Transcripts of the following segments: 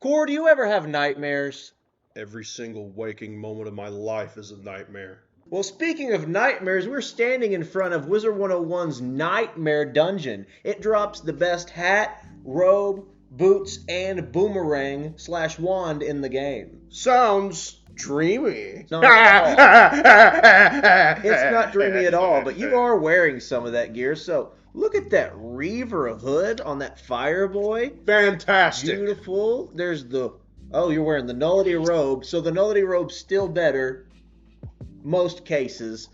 Core, do you ever have nightmares? Every single waking moment of my life is a nightmare. Well, speaking of nightmares, we're standing in front of Wizard101's Nightmare Dungeon. It drops the best hat, robe, boots, and boomerang/wand in the game. Sounds dreamy. No, it's not dreamy at all, but you are wearing some of that gear, so look at that Reaver hood on that Fireboy. Fantastic. Beautiful. There's the... Oh, you're wearing the Nullity robe, so the Nullity robe's still better. Most cases.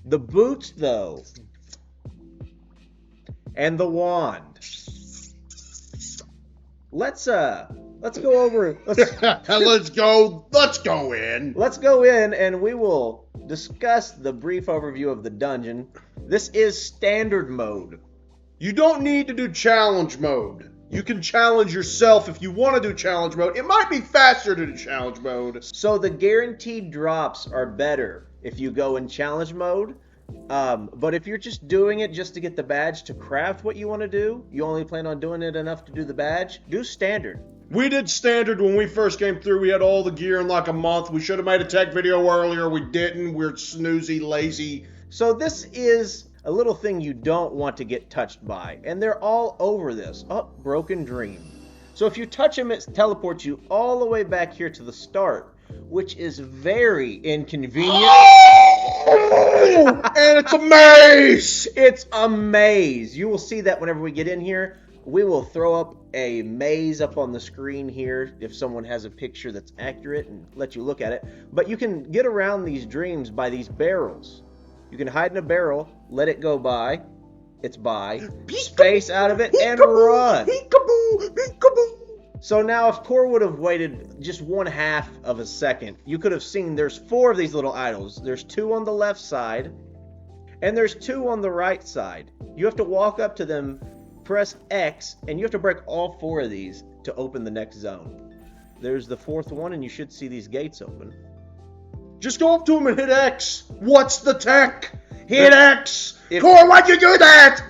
The boots, though. And the wand. Let's go over... Let's go in. Let's go in and we will discuss the brief overview of the dungeon. This is standard mode. You don't need to do challenge mode. You can challenge yourself if you want to do challenge mode. It might be faster to do challenge mode. So the guaranteed drops are better if you go in challenge mode. But if you're just doing it just to get the badge to craft what you want to do, you only plan on doing it enough to do the badge, do standard. We did standard when we first came through. We had all the gear in like a month. We should have made a tech video earlier. We didn't. We're snoozy, lazy. So this is a little thing you don't want to get touched by. And they're all over this. Oh, Broken Dream. So if you touch them, it teleports you all the way back here to the start, which is very inconvenient. Oh! And it's a maze! It's a maze. You will see that whenever we get in here. We will throw up a maze up on the screen here if someone has a picture that's accurate and let you look at it. But you can get around these dreams by these barrels. You can hide in a barrel, let it go by. It's by. Space out of it and run. So now if Core would have waited just 1/2 of a second, you could have seen there's 4 of these little idols. There's 2 on the left side and there's 2 on the right side. You have to walk up to them, press X, and you have to break all 4 of these to open the next zone. There's the 4th one, and you should see these gates open. Just go up to him and hit X. What's the tech? Hit X. Core, why'd you do that?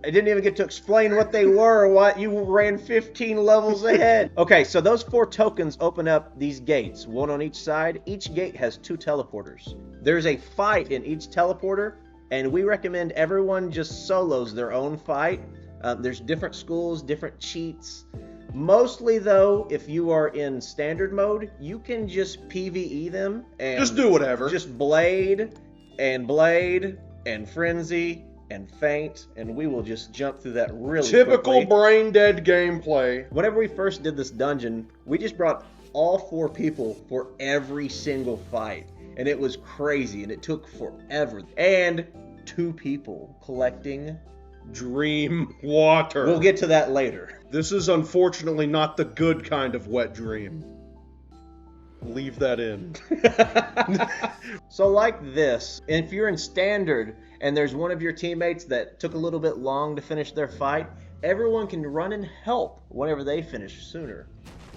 I didn't even get to explain what they were. What you ran 15 levels ahead. Okay, so those 4 tokens open up these gates, 1 on each side. Each gate has 2 teleporters. There's a fight in each teleporter, and we recommend everyone just solos their own fight. There's different schools, different cheats. Mostly, though, if you are in standard mode, you can just PvE them and just do whatever. Just blade and frenzy and faint, and we will just jump through that really typical quickly. Brain dead gameplay. Whenever we first did this dungeon, we just brought all 4 people for every single fight, and it was crazy, and it took forever. And 2 people collecting dreamwater. We'll get to that later. This is unfortunately not the good kind of wet dream. Leave that in. So like this, if you're in standard and there's one of your teammates that took a little bit long to finish their fight, everyone can run and help whenever they finish sooner.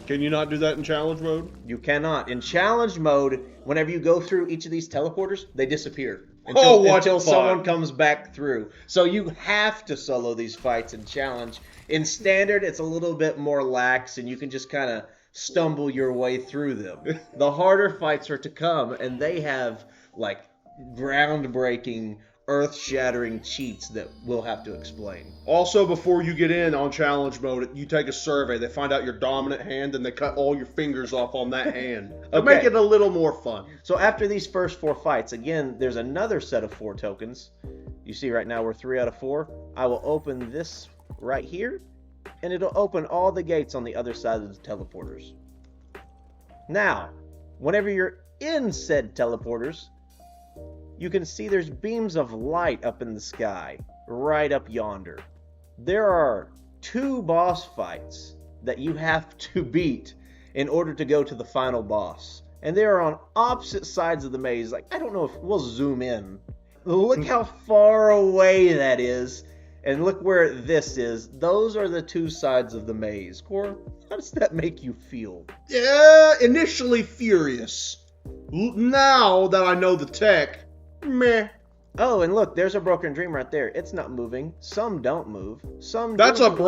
Can you not do that in challenge mode? You cannot. In challenge mode, whenever you go through each of these teleporters, they disappear. Until someone comes back through. So you have to solo these fights in challenge. In standard, it's a little bit more lax, and you can just kind of stumble your way through them. The harder fights are to come, and they have like groundbreaking, earth-shattering cheats that we'll have to explain. Also, before you get in on challenge mode, you take a survey. They find out your dominant hand, and they cut all your fingers off on that hand to make it a little more fun. So after these first 4 fights, again, there's another set of 4 tokens. You see right now we're 3 out of 4. I will open this right here, and it'll open all the gates on the other side of the teleporters. Now, whenever you're in said teleporters, you can see there's beams of light up in the sky, right up yonder. There are 2 boss fights that you have to beat in order to go to the final boss. And they are on opposite sides of the maze. Like, I don't know if we'll zoom in. Look how far away that is. And look where this is. Those are the 2 sides of the maze. Core, how does that make you feel? Yeah, initially furious. Now that I know the tech, meh. Oh, and look, there's a broken dream right there. It's not moving. Some don't move. Some That's do a move.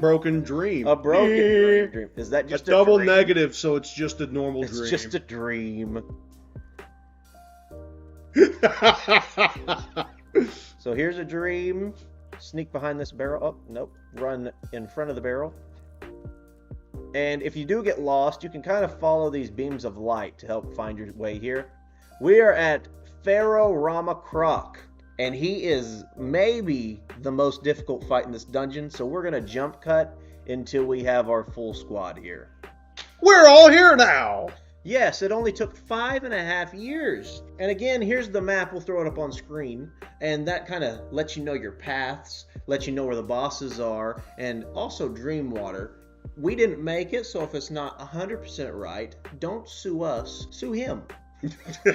broken dream. A broken dream. Is that just a double dream? negative, so it's just a normal dream. It's just a dream. So here's a dream. Sneak behind this barrel. Oh, nope. Run in front of the barrel. And if you do get lost, you can kind of follow these beams of light to help find your way here. We are at Pharaoh Rama-Krok, and he is maybe the most difficult fight in this dungeon, so we're going to jump cut until we have our full squad here. We're all here now! Yes, it only took 5.5 years. And again, here's the map. We'll throw it up on screen. And that kind of lets you know your paths, lets you know where the bosses are, and also dreamwater. We didn't make it, so if it's not 100% right, don't sue us. Sue him. Take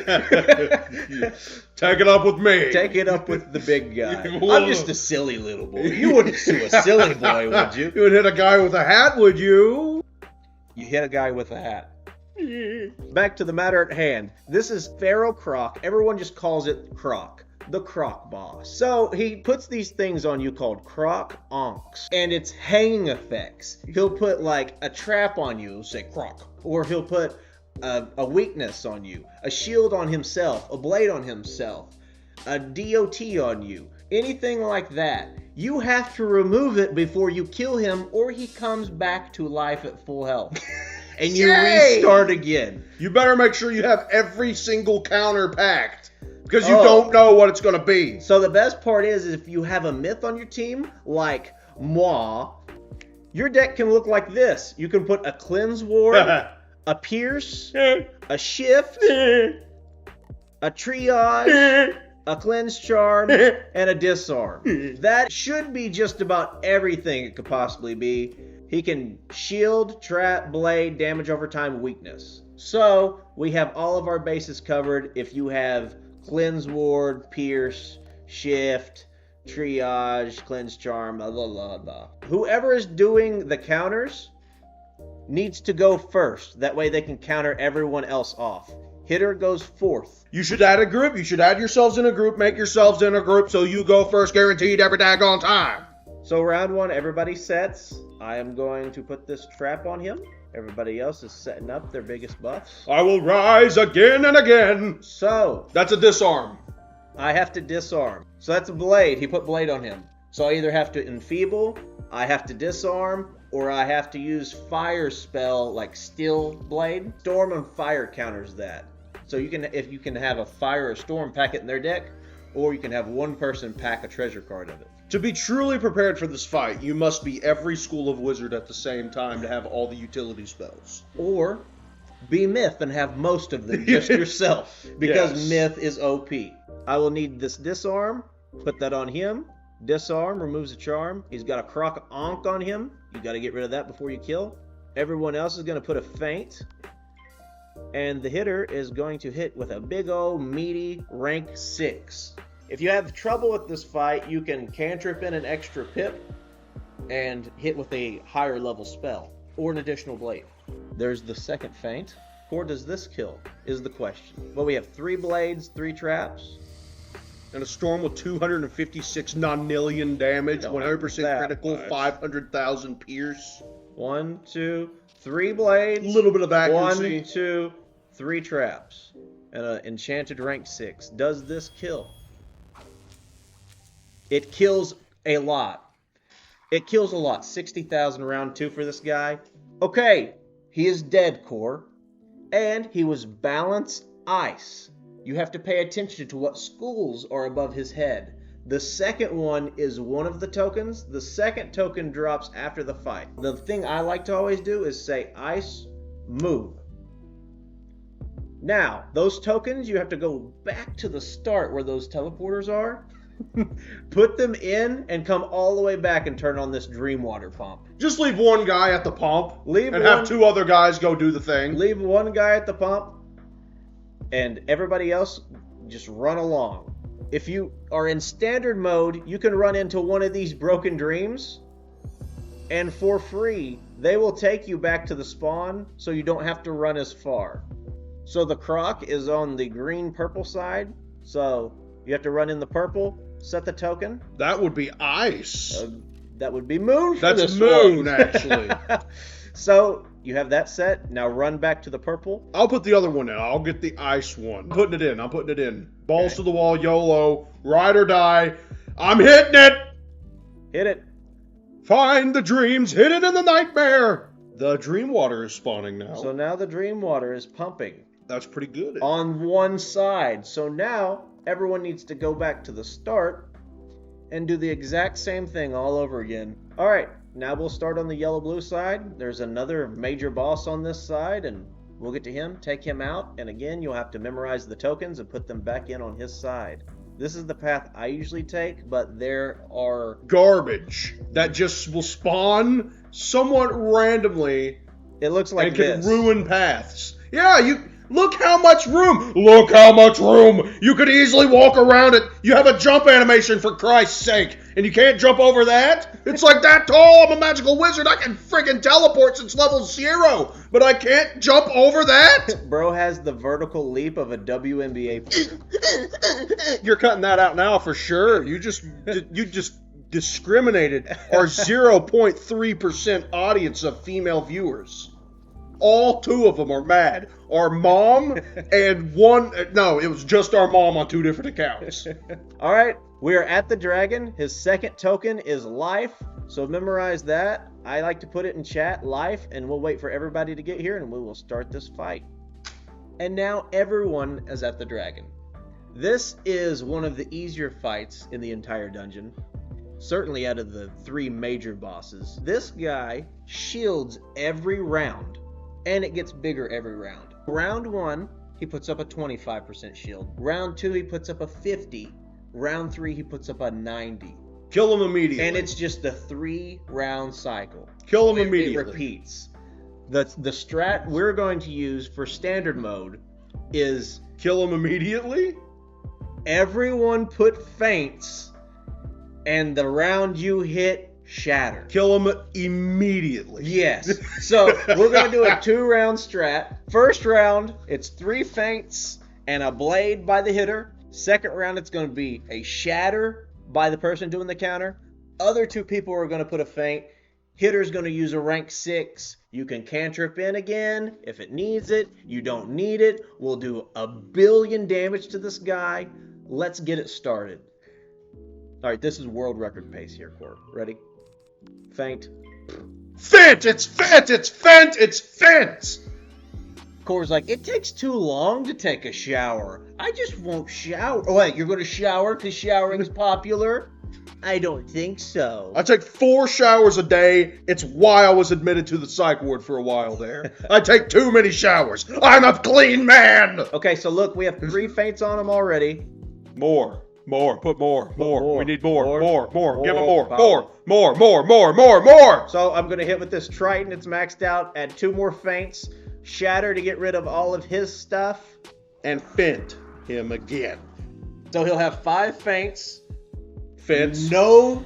it up with me. Take it up with the big guy. I'm just a silly little boy. You wouldn't sue a silly boy, would you? You would hit a guy with a hat, would you? You hit a guy with a hat. Back to the matter at hand. This is Pharaoh Krok. Everyone just calls it Krok. The Krok boss. So he puts these things on you called Krok Onks. And it's hanging effects. He'll put like a trap on you, say Krok. Or he'll put a weakness on you. A shield on himself. A blade on himself. A DOT on you. Anything like that. You have to remove it before you kill him or he comes back to life at full health. And you restart again. You better make sure you have every single counter packed. Because you don't know what it's going to be. So the best part is if you have a myth on your team, like moi, your deck can look like this. You can put a Cleanse Ward, a Pierce, a Shift, a Triage, a Cleanse Charm, and a Disarm. That should be just about everything it could possibly be. He can shield, trap, blade, damage over time, weakness. So we have all of our bases covered. If you have Cleanse Ward, Pierce, Shift, Triage, Cleanse Charm, blah, blah, blah, blah. Whoever is doing the counters needs to go first. That way they can counter everyone else off. Hitter goes fourth. You should add a group. You should add yourselves in a group. Make yourselves in a group so you go first guaranteed every daggone time. So round one, everybody sets. I am going to put this trap on him. Everybody else is setting up their biggest buffs. I will rise again and again. So that's a disarm. I have to disarm. So that's a blade. He put blade on him. So I either have to enfeeble, I have to disarm, or I have to use fire spell like steel blade. Storm and fire counters that. So you can, if you can have a fire or storm pack it in their deck, or you can have one person pack a treasure card of it. To be truly prepared for this fight, you must be every school of wizard at the same time to have all the utility spells. Or be Myth and have most of them just yourself, because Myth is OP. I will need this disarm, put that on him. Disarm removes a charm. He's got a Krok Onk on him. You got to get rid of that before you kill. Everyone else is going to put a feint. And the hitter is going to hit with a big old meaty rank 6. If you have trouble with this fight, you can cantrip in an extra pip and hit with a higher level spell or an additional blade. There's the second feint. Or does this kill is the question. Well, we have 3 blades, 3 traps. And a storm with 256 non-million damage, 100% critical, 500,000 pierce. 1, 2, 3 blades. A little bit of accuracy. 1, 2, 3 traps. And an enchanted rank 6. Does this kill? It kills a lot. It kills a lot. 60,000 round 2 for this guy. Okay, he is dead, Core. And he was balance ice. You have to pay attention to what schools are above his head. The second one is one of the tokens. The second token drops after the fight. The thing I like to always do is say ice, move. Now, those tokens, you have to go back to the start where those teleporters are. Put them in and come all the way back and turn on this dreamwater pump. Just leave one guy at the pump have 2 other guys go do the thing. Leave one guy at the pump and everybody else just run along. If you are in standard mode, you can run into one of these broken dreams and for free, they will take you back to the spawn so you don't have to run as far. So the Krok is on the green-purple side, so You have to run in the purple, set the token. That would be ice. That would be moon for That's this moon, one. actually. So you have that set. Now run back to the purple. I'll put the other one in. I'll get the ice one. I'm putting it in. Balls to the wall, YOLO. Ride or die. I'm hitting it. Hit it. Find the dreams hidden in the nightmare. The dreamwater is spawning now. So now the dreamwater is pumping. That's pretty good. On one side. So now everyone needs to go back to the start and do the exact same thing all over again. All right, now we'll start on the yellow-blue side. There's another major boss on this side, and we'll get to him, take him out, and again, you'll have to memorize the tokens and put them back in on his side. This is the path I usually take, but there are garbage that just will spawn somewhat randomly. It looks like and this. Can ruin paths. Yeah, you look how much room. Look how much room. You could easily walk around it. You have a jump animation, for Christ's sake, and you can't jump over that? It's like that tall. I'm a magical wizard. I can friggin' teleport since level 0, but I can't jump over that? Bro has the vertical leap of a WNBA player. You're cutting that out now for sure. You just discriminated our 0.3% audience of female viewers. All 2 of them are mad. Our mom and one... No, it was just our mom on 2 different accounts. All right, we are at the dragon. His second token is life, so memorize that. I like to put it in chat, life, and we'll wait for everybody to get here, and we will start this fight. And now everyone is at the dragon. This is one of the easier fights in the entire dungeon. Certainly out of the 3 major bosses. This guy shields every round, and it gets bigger every round. Round 1, he puts up a 25% shield. Round 2, he puts up a 50. Round 3, he puts up a 90. Kill him immediately. And it's just a 3-round cycle. Kill him immediately. It repeats. The strat we're going to use for standard mode is... Kill him immediately? Everyone put feints, and the round you hit, shatter. Kill him immediately. Yes. So we're going to do a 2-round strat. First round, it's 3 feints and a blade by the hitter. Second round, it's going to be a shatter by the person doing the counter. Other 2 people are going to put a feint. Hitter's going to use a rank 6. You can cantrip in again if it needs it. You don't need it. We'll do 1 billion damage to this guy. Let's get it started. All right, this is world record pace here, Core. Ready? Feint. Feint! It's feint! It's feint! It's feint! Core's like, it takes too long to take a shower. I just won't shower. Oh, wait, you're going to shower because showering is popular? I don't think so. I take 4 showers a day. It's why I was admitted to the psych ward for a while there. I take too many showers. I'm a clean man! Okay, so look, we have 3 feints on him already. More. Put more. We need more. Give him more. More. So I'm going to hit with this Triton. It's maxed out. Add 2 more feints. Shatter to get rid of all of his stuff. And feint him again. So he'll have 5 feints. Feints. No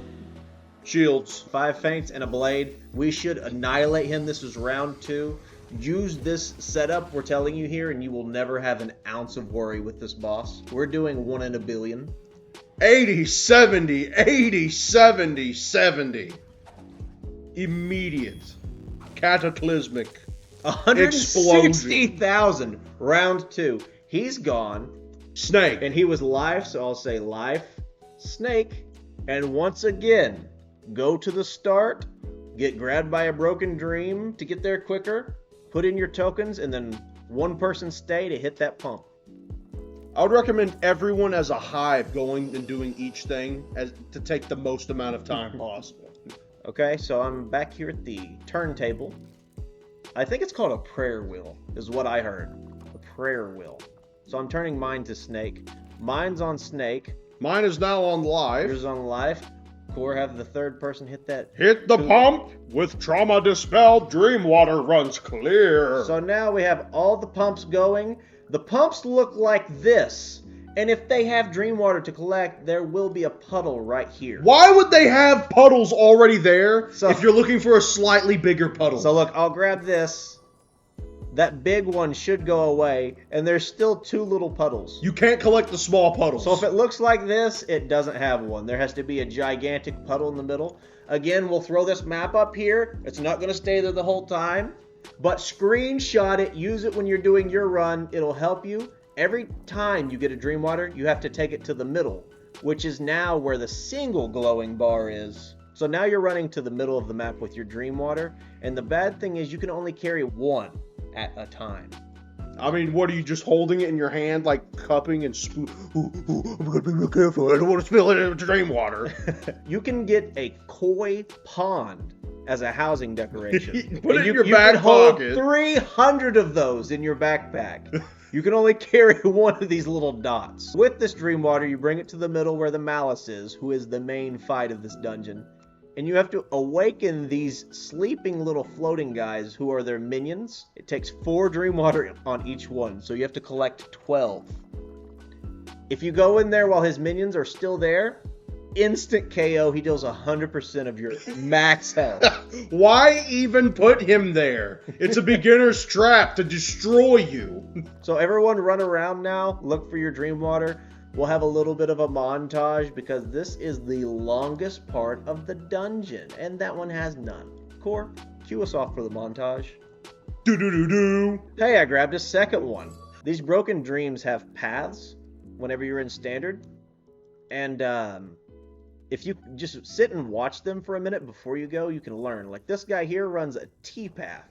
shields. 5 feints and a blade. We should annihilate him. This is round 2. Use this setup we're telling you here, and you will never have an ounce of worry with this boss. We're doing 1 in a billion. 80, 70. Immediate. Cataclysmic. 160,000. Round 2. He's gone. Snake. And he was life, so I'll say life. Snake. And once again, go to the start. Get grabbed by a broken dream to get there quicker. Put in your tokens, and then 1 person stay to hit that pump. I would recommend everyone as a hive going and doing each thing to take the most amount of time possible. Okay, so I'm back here at the turntable. I think it's called a prayer wheel, is what I heard. A prayer wheel. So I'm turning mine to Snake. Mine's on Snake. Mine is now on live. Yours on life. Core, have the 3rd person hit that. Hit the pump. With trauma dispelled, dreamwater runs clear. So now we have all the pumps going. The pumps look like this. And if they have dreamwater to collect, there will be a puddle right here. Why would they have puddles already there if you're looking for a slightly bigger puddle? So look, I'll grab this. that big one should go away, and there's still 2 little puddles. You can't collect the small puddles. So if it looks like this, it doesn't have one. There has to be a gigantic puddle in the middle. Again, we'll throw this map up here. It's not going to stay there the whole time, but screenshot it. Use it when you're doing your run. It'll help you. Every time you get a dreamwater, you have to take it to the middle, which is now where the single glowing bar is. So now you're running to the middle of the map with your dreamwater, and the bad thing is you can only carry 1 at a time. I mean, what are you just holding it in your hand, like cupping and spoon? I'm gonna be real careful. I don't want to spill it into dreamwater. You can get a koi pond as a housing decoration. Put it in your you back can hold pocket. 300 of those in your backpack. You can only carry 1 of these little dots. With this dreamwater, you bring it to the middle where the Malus is, who is the main fight of this dungeon. And you have to awaken these sleeping little floating guys who are their minions. It takes 4 dreamwater on each one, so you have to collect 12. If you go in there while his minions are still there, instant KO. He deals 100% of your max health. Why even put him there? It's a beginner's trap to destroy you. So everyone run around now, look for your dreamwater. We'll have a little bit of a montage because this is the longest part of the dungeon, and that one has none. Core, cue us off for the montage. Do-do-do-do. Hey, I grabbed a second one. These broken dreams have paths whenever you're in standard, and if you just sit and watch them for a minute before you go, you can learn. Like this guy here runs a T-path.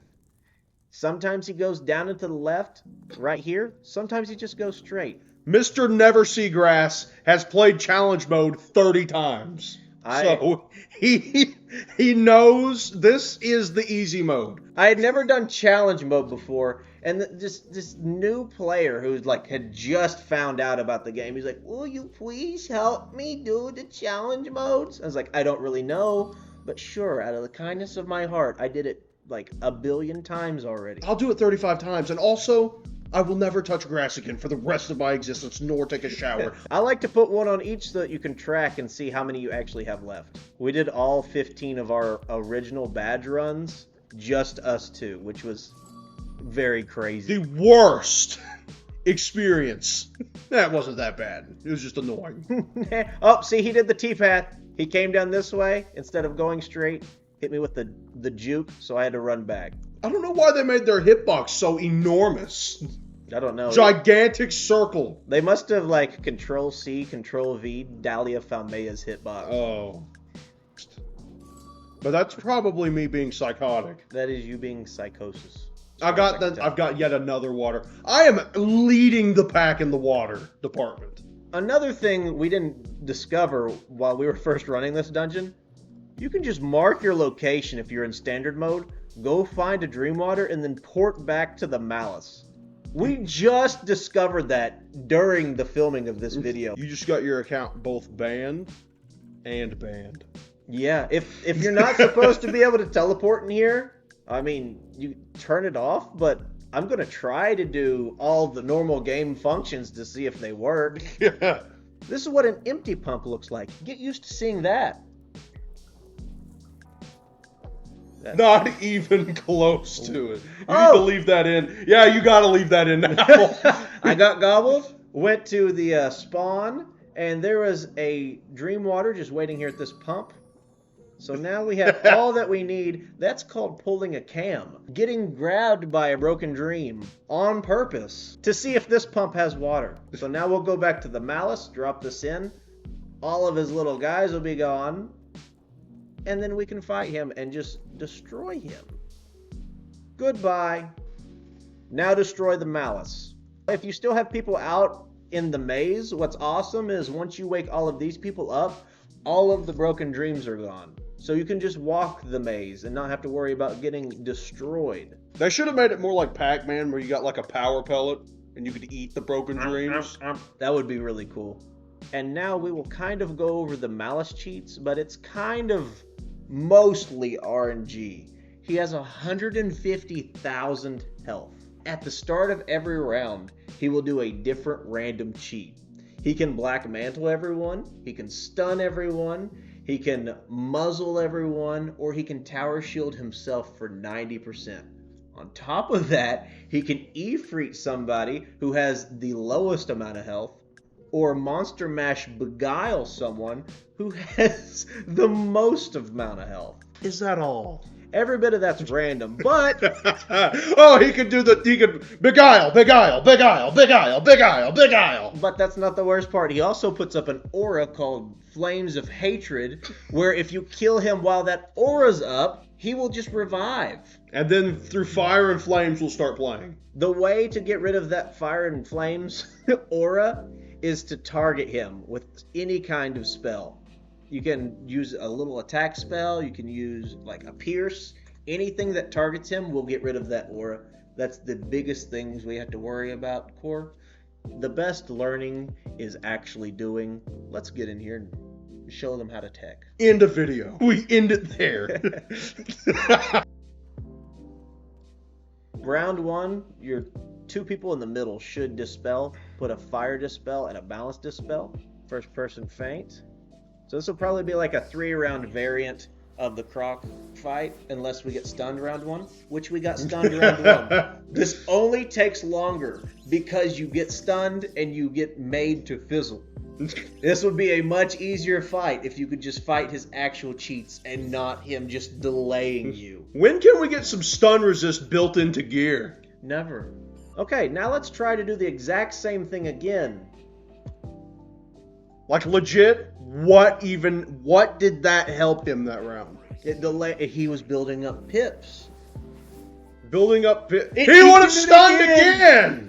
Sometimes he goes down and to the left, right here. Sometimes he just goes straight. Mr. Never See Grass has played challenge mode 30 times. So he knows this is the easy mode. I had never done challenge mode before, and this new player who's like had just found out about the game, he's like, "Will you please help me do the challenge modes?" I was like, "I don't really know, but sure, out of the kindness of my heart, I did it like a billion times already." I'll do it 35 times, and also I will never touch grass again for the rest of my existence, nor take a shower. I like to put one on each so that you can track and see how many you actually have left. We did all 15 of our original badge runs, just us 2, which was very crazy. The worst experience. That wasn't that bad. It was just annoying. Oh, see, he did the T-path. He came down this way instead of going straight. Hit me with the juke, so I had to run back. I don't know why they made their hitbox so enormous. I don't know. Gigantic circle. They must have, like, Control-C, Control-V, Dahlia Falmea's hitbox. Oh. But that's probably me being psychotic. That is you being psychosis. I've got yet another water. I am leading the pack in the water department. Another thing we didn't discover while we were first running this dungeon, you can just mark your location if you're in standard mode, go find a dreamwater, and then port back to the Malus. We just discovered that during the filming of this video. You just got your account both banned and banned. Yeah, if you're not supposed to be able to teleport in here, I mean, you turn it off, but I'm going to try to do all the normal game functions to see if they work. Yeah. This is what an empty pump looks like. Get used to seeing that. Not even close to it. You need to leave that in. Yeah, you got to leave that in now. I got gobbled, went to the spawn, and there was a dreamwater just waiting here at this pump. So now we have all that we need. That's called pulling a cam. Getting grabbed by a broken dream on purpose to see if this pump has water. So now we'll go back to the Malus, drop this in. All of his little guys will be gone. And then we can fight him and just destroy him. Goodbye. Now destroy the Malus. If you still have people out in the maze, what's awesome is once you wake all of these people up, all of the broken dreams are gone. So you can just walk the maze and not have to worry about getting destroyed. They should have made it more like Pac-Man, where you got like a power pellet and you could eat the broken dreams. That would be really cool. And now we will kind of go over the Malus cheats, but it's kind of mostly RNG. He has 150,000 health. At the start of every round, he will do a different random cheat. He can Black Mantle everyone, he can stun everyone, he can muzzle everyone, or he can Tower Shield himself for 90% On top of that, he can Ifrit somebody who has the lowest amount of health, or Monster Mash Beguile someone who has the most amount of health. Is that all? Every bit of that's random, but oh, he could beguile. But that's not the worst part. He also puts up an aura called Flames of Hatred, where if you kill him while that aura's up, he will just revive. And then through fire and flames, we'll start playing. The way to get rid of that fire and flames aura is to target him with any kind of spell. You can use a little attack spell. You can use like a pierce. Anything that targets him will get rid of that aura. That's the biggest things we have to worry about, Core. The best learning is actually doing. Let's get in here and show them how to tech. End of video. We end it there. Round 1, your 2 people in the middle should dispel. Put a fire dispel and a balance dispel. First person faint. So this will probably be like a 3-round variant of the Krok fight, unless we get stunned round 1, which we got stunned round 1. This only takes longer because you get stunned and you get made to fizzle. This would be a much easier fight if you could just fight his actual cheats and not him just delaying you. When can we get some stun resist built into gear? Never. Okay, now let's try to do the exact same thing again. Like legit, what did that help him that round? He was building up pips. Building up pips. He would have stunned again!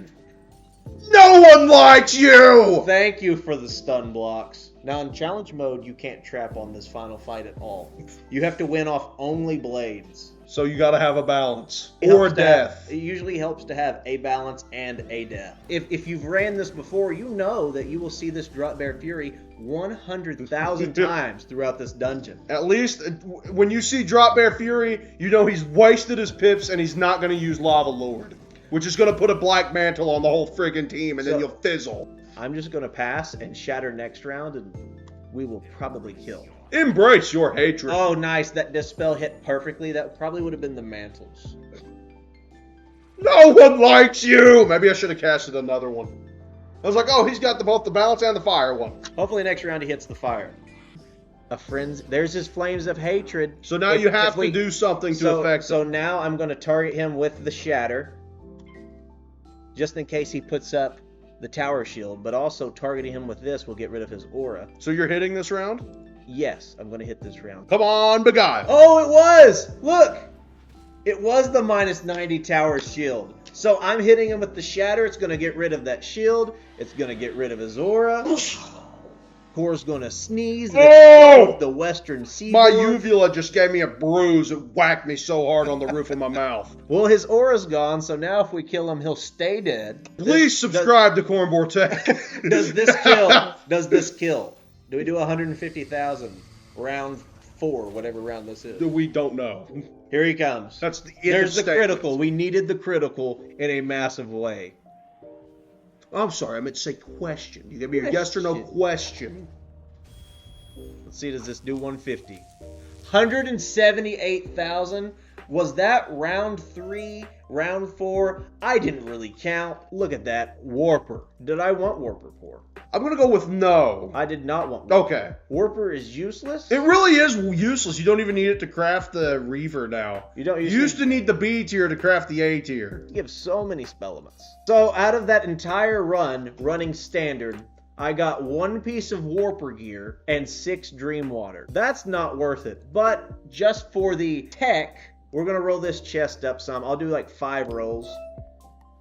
No one likes you! Thank you for the stun blocks. Now in challenge mode, you can't trap on this final fight at all. You have to win off only blades. So you gotta have a balance. Or a death. It usually helps to have a balance and a death. If you've ran this before, you know that you will see this Drop Bear Fury 100,000 times throughout this dungeon. At least when you see Drop Bear Fury, you know he's wasted his pips and he's not gonna use Lava Lord. Which is gonna put a black mantle on the whole friggin' team and then you'll fizzle. I'm just gonna pass and shatter next round and we will probably kill. Embrace your hatred. Oh, nice. That dispel hit perfectly. That probably would have been the mantles. No one likes you! Maybe I should have casted another one. I was like, oh, he's got both the balance and the fire one. Hopefully next round he hits the fire. There's his Flames of Hatred. So now you have to do something to affect him. So now I'm going to target him with the Shatter. Just in case he puts up the Tower Shield. But also targeting him with this will get rid of his aura. So you're hitting this round? Yes, I'm going to hit this round. Come on, Beguile. Oh, it was! Look! It was the -90 Tower Shield. So I'm hitting him with the Shatter. It's going to get rid of that shield. It's going to get rid of his aura. Core's going to sneeze. Oh! The Western Seaboard. My uvula just gave me a bruise. It whacked me so hard on the roof of my mouth. Well, his aura's gone, so now if we kill him, he'll stay dead. Please subscribe to Cornbore Tech. Does this kill? Does this kill? Do we do 150,000? Round 4, whatever round this is. We don't know. Here he comes. That's the There's the critical. We needed the critical in a massive way. I'm sorry, I meant to say question. You give me a yes or no question. Let's see, does this do 150? 178,000? Was that round 3, round 4? I didn't really count. Look at that. Warper. Did I want Warper Core? I'm going to go with no. I did not want Warper. Okay. Warper is useless? It really is useless. You don't even need it to craft the Reaver now. You used to need the B tier to craft the A tier. You have so many spell elements. So out of that entire run, running standard, I got 1 piece of Warper gear and 6 dreamwater. That's not worth it. But just for the tech, we're going to roll this chest up some. I'll do like 5 rolls.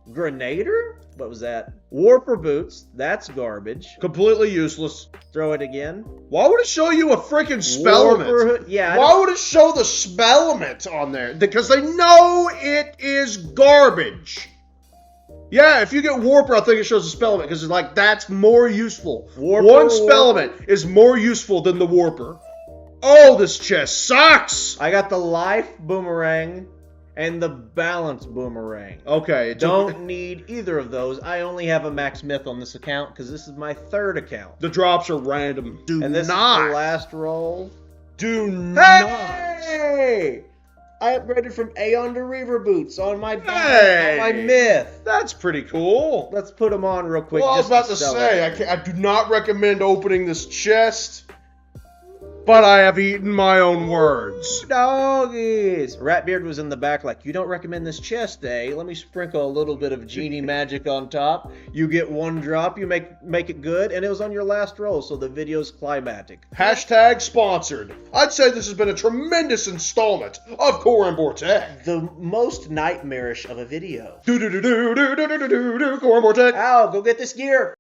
Grenader? What was that? Warper boots. That's garbage. Completely useless. Throw it again. Why would it show you a freaking spellament? Yeah. Why would it show the spellament on there? Because they know it is garbage. Yeah, if you get Warper, I think it shows the spellament because it's like that's more useful. One spellament is more useful than the Warper. Oh, this chest sucks! I got the life boomerang and the balance boomerang. Okay. Don't need either of those. I only have a max myth on this account because this is my 3rd account. The drops are random. And this is the last roll. Do not. Hey! I upgraded from Aeon to Reaver boots on my Hey! on my myth. That's pretty cool. Let's put them on real quick. Well, I was just about to say, I do not recommend opening this chest, but I have eaten my own words. Doggies. Ratbeard was in the back like, you don't recommend this chest, eh? Let me sprinkle a little bit of genie magic on top. You get one drop, you make it good, and it was on your last roll, so the video's climatic. Hashtag sponsored. I'd say this has been a tremendous installment of Core and Vortex. The most nightmarish of a video. Do Core and Vortex. Ow, go get this gear.